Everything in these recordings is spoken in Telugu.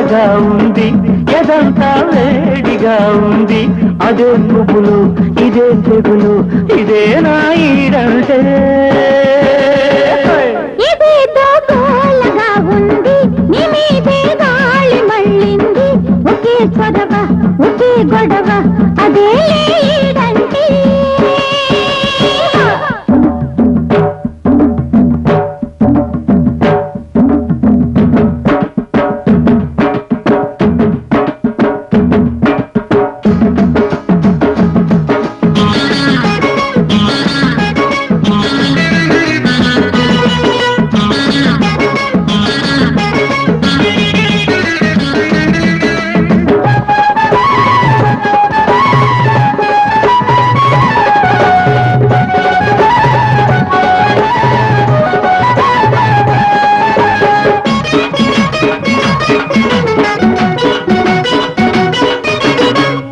గోలగా ఉంది, ఎదంతా వేడిగా ఉంది. అదే పువ్వులు ఇదే తెగులు, ఇదే నా ఈడంటే. ఇదేదో గోలగా ఉంది, నీ మీదే గాలి మళ్ళింది. ఒకే చొరవ ఒకే గొడవ, అదే ఈడంటే.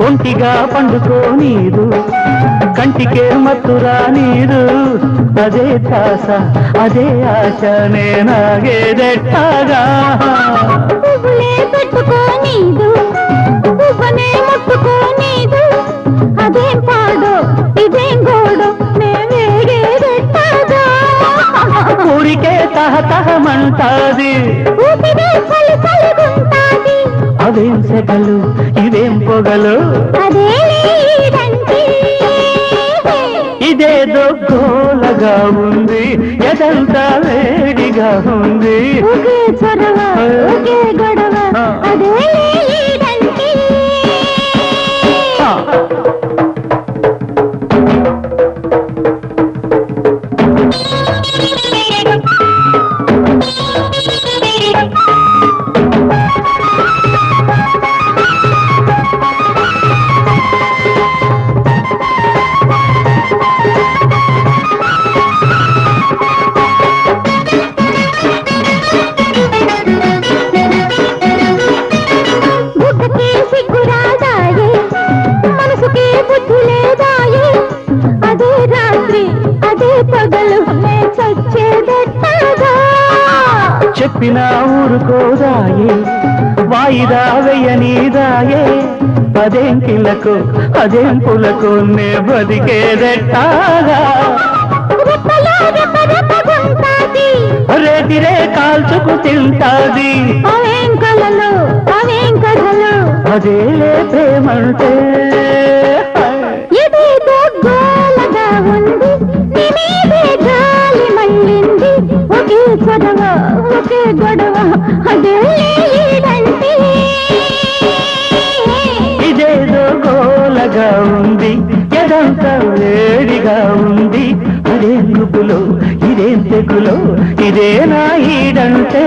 ఒంటిగా పండుకోనీదు, కంటికే మత్తురా నీరు. అదే ధ్యాస అదే ఆశ, నేనాగేదెట్టాగా. పువ్వులే పెట్టుకోనీదు, పువ్వనే ముట్టుకోనీదు. అదేం పాడో ఇదేం గోడో, నే వేగేదెట్టాగా. ఊరికే తహతహమంటాది, ఊపిరే చలి చలిగుంటాది. అవేం సెగలు ఇవేం పొగలు, అదే ఈడంటే. ఇదేదో గోలగా ఉంది, ఎదంతా వేడిగా ఉంది. ఒకే చొరవ ఒకే గొడవ, అదే ఈడంటే. బుద్ధకే సిగ్గురాదాయే, మనసుకే బుద్ధి లేదాయే. అదే రాత్రి అదే పగలు, నే చచ్చేదెట్టాగా. చెప్పిన ఊరుకోదాయే, వాయిదా వెయ్యనీదాయే. అదేం కిలకు అదేం పులకు, నే బతికేదెట్టాగా. రెప్పలో రెప్పరెప్పగుంటాది, రేతిరే కాల్చుకు తింటాది. అవేం కలలు అవేం కథలు, అదేలే ప్రేమంటే. ఇదేదో గోలగా ఉంది, నీ మీదే గాలి మళ్ళింది. ఒకే చొరవ ఒకే గొడవ, అదే ఈడంటే. ఇదేదో గోలగా ఉంది, ఎదంతా వేడిగా ఉంది. అదేం గుబులో ఇదేం తెగులో, ఇదే నా ఈడంటే.